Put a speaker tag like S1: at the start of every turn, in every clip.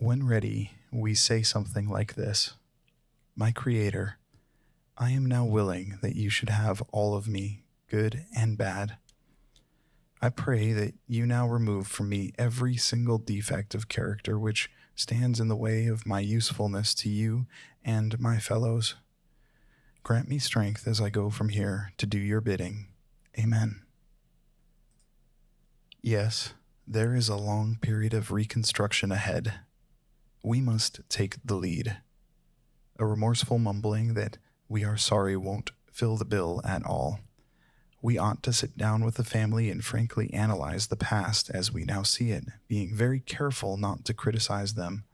S1: When ready, we say something like this: My Creator, I am now willing that you should have all of me, good and bad. I pray that you now remove from me every single defect of character which stands in the way of my usefulness to you and my fellows. Grant me strength as I go from here to do your bidding. Amen. Yes, there is a long period of reconstruction ahead. We must take the lead. A remorseful mumbling that we are sorry won't fill the bill at all. We ought to sit down with the family and frankly analyze the past as we now see it, being very careful not to criticize them.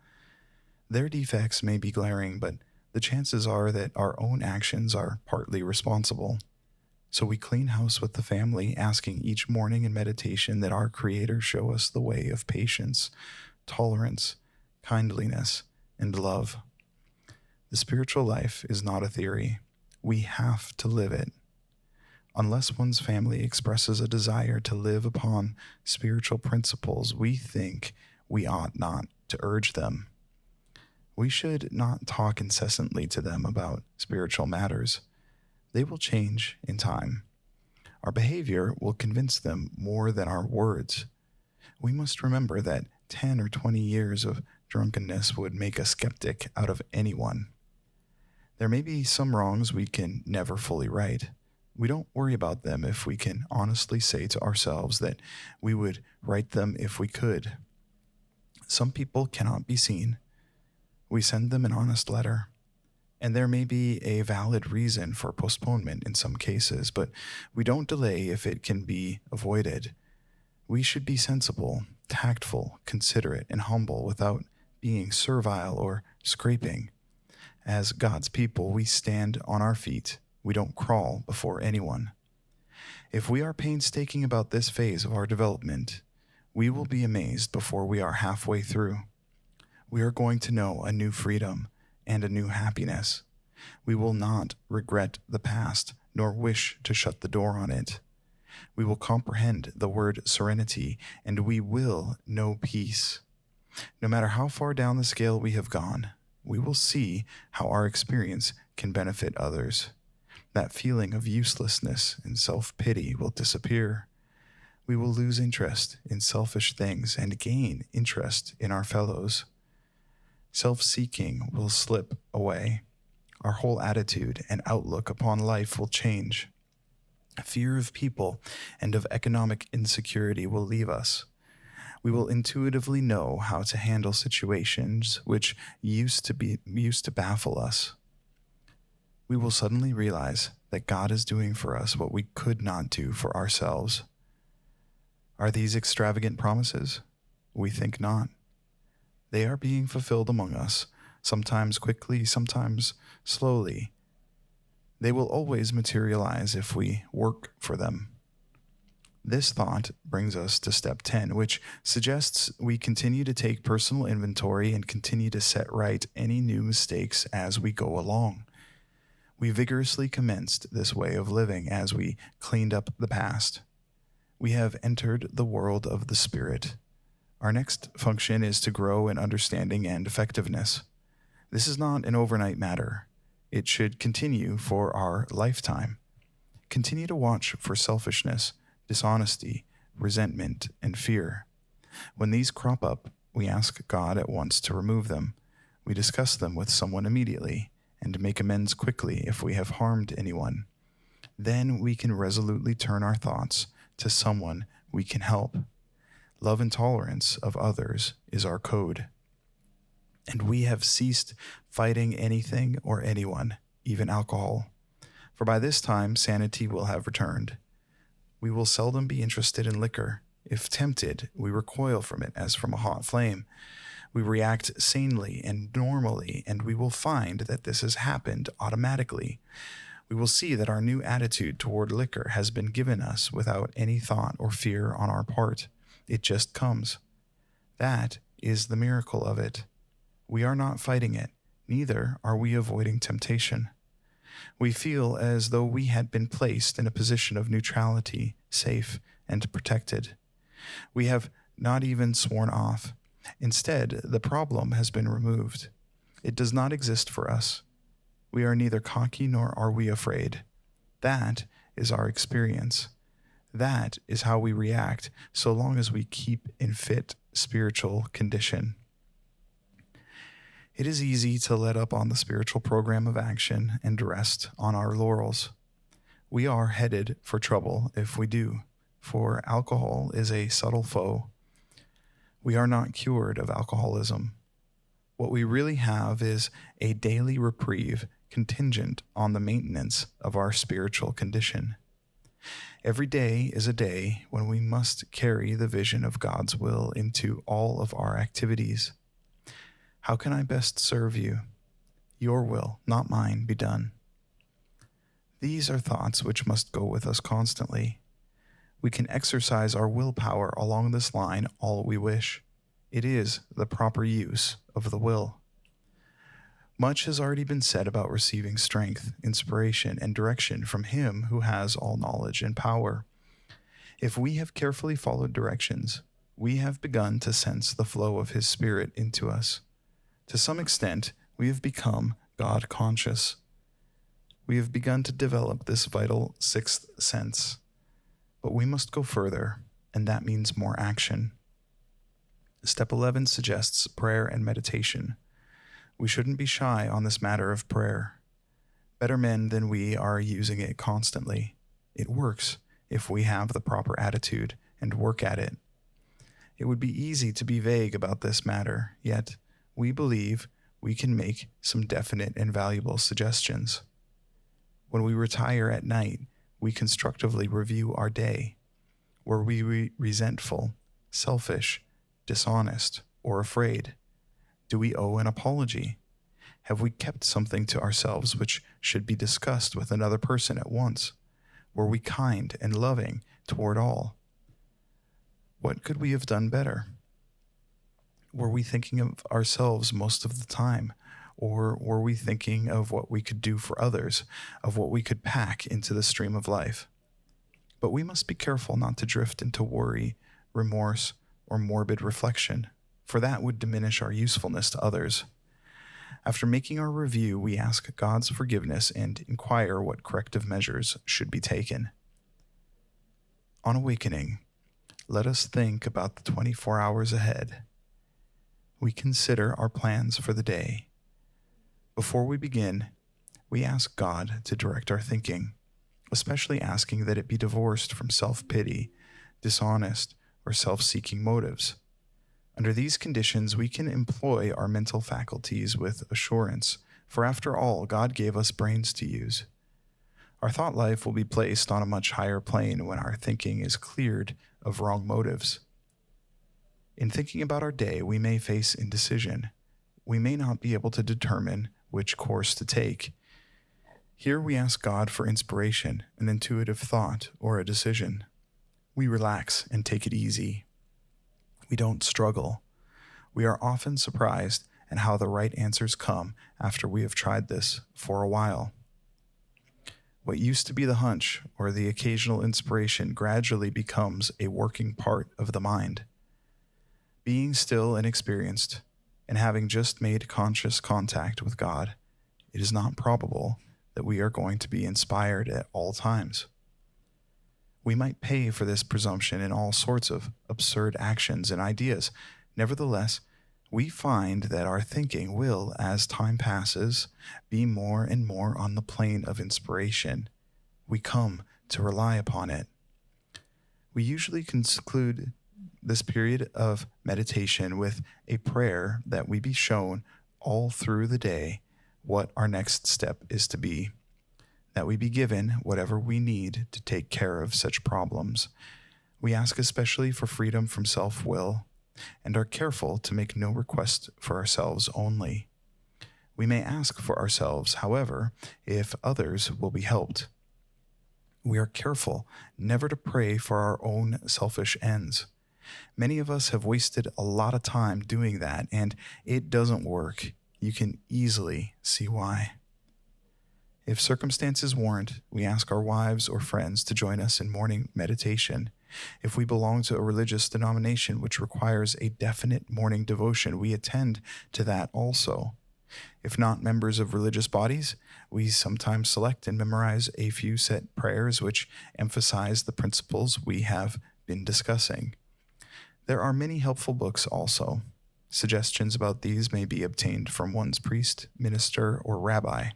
S1: Their defects may be glaring, but the chances are that our own actions are partly responsible. So we clean house with the family, asking each morning in meditation that our Creator show us the way of patience, tolerance, kindliness, and love. The spiritual life is not a theory. We have to live it. Unless one's family expresses a desire to live upon spiritual principles, we think we ought not to urge them. We should not talk incessantly to them about spiritual matters. They will change in time. Our behavior will convince them more than our words. We must remember that 10 or 20 years of drunkenness would make a skeptic out of anyone. There may be some wrongs we can never fully right. We don't worry about them if we can honestly say to ourselves that we would right them if we could. Some people cannot be seen. We send them an honest letter, and there may be a valid reason for postponement in some cases, but we don't delay if it can be avoided. We should be sensible, tactful, considerate, and humble without being servile or scraping. As God's people, we stand on our feet. We don't crawl before anyone. If we are painstaking about this phase of our development, we will be amazed before we are halfway through. We are going to know a new freedom and a new happiness. We will not regret the past, nor wish to shut the door on it. We will comprehend the word serenity, and we will know peace. No matter how far down the scale we have gone, we will see how our experience can benefit others. That feeling of uselessness and self-pity will disappear. We will lose interest in selfish things and gain interest in our fellows. Self-seeking will slip away. Our whole attitude and outlook upon life will change. Fear of people and of economic insecurity will leave us. We will intuitively know how to handle situations which used to baffle us. We will suddenly realize that God is doing for us what we could not do for ourselves. Are these extravagant promises? We think not. They are being fulfilled among us, sometimes quickly, sometimes slowly. They will always materialize if we work for them. This thought brings us to step 10, which suggests we continue to take personal inventory and continue to set right any new mistakes as we go along. We vigorously commenced this way of living as we cleaned up the past. We have entered the world of the Spirit. Our next function is to grow in understanding and effectiveness. This is not an overnight matter. It should continue for our lifetime. Continue to watch for selfishness, dishonesty, resentment, and fear. When these crop up, we ask God at once to remove them. We discuss them with someone immediately and make amends quickly if we have harmed anyone. Then we can resolutely turn our thoughts to someone we can help. Love and tolerance of others is our code. And we have ceased fighting anything or anyone, even alcohol. For by this time, sanity will have returned. We will seldom be interested in liquor. If tempted, we recoil from it as from a hot flame. We react sanely and normally, and we will find that this has happened automatically. We will see that our new attitude toward liquor has been given us without any thought or fear on our part. It just comes. That is the miracle of it. We are not fighting it, neither are we avoiding temptation. We feel as though we had been placed in a position of neutrality, safe and protected. We have not even sworn off. Instead, the problem has been removed. It does not exist for us. We are neither cocky nor are we afraid. That is our experience. That is how we react so long as we keep in fit spiritual condition. It is easy to let up on the spiritual program of action and rest on our laurels. We are headed for trouble if we do, for alcohol is a subtle foe. We are not cured of alcoholism. What we really have is a daily reprieve contingent on the maintenance of our spiritual condition. Every day is a day when we must carry the vision of God's will into all of our activities. How can I best serve you? Your will, not mine, be done. These are thoughts which must go with us constantly. We can exercise our willpower along this line all we wish. It is the proper use of the will. Much has already been said about receiving strength, inspiration, and direction from Him who has all knowledge and power. If we have carefully followed directions, we have begun to sense the flow of His Spirit into us. To some extent, we have become God conscious. We have begun to develop this vital sixth sense. But we must go further, and that means more action. Step 11 suggests prayer and meditation. We shouldn't be shy on this matter of prayer. Better men than we are using it constantly. It works if we have the proper attitude and work at it. It would be easy to be vague about this matter, yet we believe we can make some definite and valuable suggestions. When we retire at night, we constructively review our day. Were we resentful, selfish, dishonest, or afraid? Do we owe an apology? Have we kept something to ourselves which should be discussed with another person at once? Were we kind and loving toward all? What could we have done better? Were we thinking of ourselves most of the time? Or were we thinking of what we could do for others, of what we could pack into the stream of life? But we must be careful not to drift into worry, remorse, or morbid reflection, for that would diminish our usefulness to others. After making our review, we ask God's forgiveness and inquire what corrective measures should be taken. On awakening, let us think about the 24 hours ahead. We consider our plans for the day. Before we begin, we ask God to direct our thinking, especially asking that it be divorced from self-pity, dishonest, or self-seeking motives. Under these conditions, we can employ our mental faculties with assurance, for after all, God gave us brains to use. Our thought life will be placed on a much higher plane when our thinking is cleared of wrong motives. In thinking about our day, we may face indecision. We may not be able to determine which course to take. Here we ask God for inspiration, an intuitive thought, or a decision. We relax and take it easy. We don't struggle. We are often surprised at how the right answers come after we have tried this for a while. What used to be the hunch or the occasional inspiration gradually becomes a working part of the mind. Being still and experienced, and having just made conscious contact with God, it is not probable that we are going to be inspired at all times. We might pay for this presumption in all sorts of absurd actions and ideas. Nevertheless, we find that our thinking will, as time passes, be more and more on the plane of inspiration. We come to rely upon it. We usually conclude this period of meditation with a prayer that we be shown all through the day what our next step is to be, that we be given whatever we need to take care of such problems. We ask especially for freedom from self-will and are careful to make no request for ourselves only. We may ask for ourselves, however, if others will be helped. We are careful never to pray for our own selfish ends. Many of us have wasted a lot of time doing that, and it doesn't work. You can easily see why. If circumstances warrant, we ask our wives or friends to join us in morning meditation If we belong to a religious denomination which requires a definite morning devotion, we attend to that also. If not members of religious bodies, we sometimes select and memorize a few set prayers which emphasize the principles we have been discussing. There are many helpful books also. Suggestions about these may be obtained from one's priest, minister, or rabbi.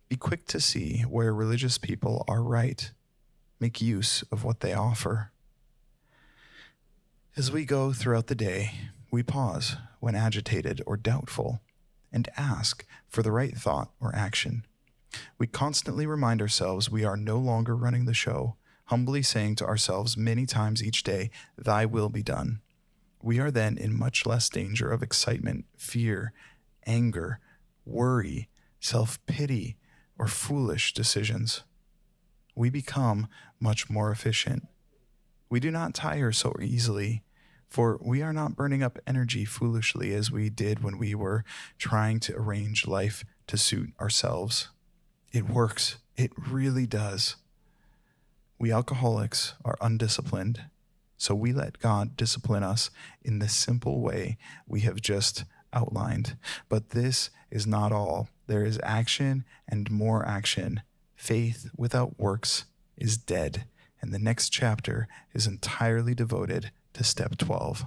S1: Be quick to see where religious people are right. Make use of what they offer. As we go throughout the day, we pause when agitated or doubtful and ask for the right thought or action. We constantly remind ourselves we are no longer running the show, humbly saying to ourselves many times each day, "Thy will be done." We are then in much less danger of excitement, fear, anger, worry, self-pity, or foolish decisions. We become much more efficient. We do not tire so easily, for we are not burning up energy foolishly as we did when we were trying to arrange life to suit ourselves. It works. It really does. We alcoholics are undisciplined, so we let God discipline us in the simple way we have just outlined. But this is not all. There is action and more action. Faith without works is dead, and the next chapter is entirely devoted to step 12.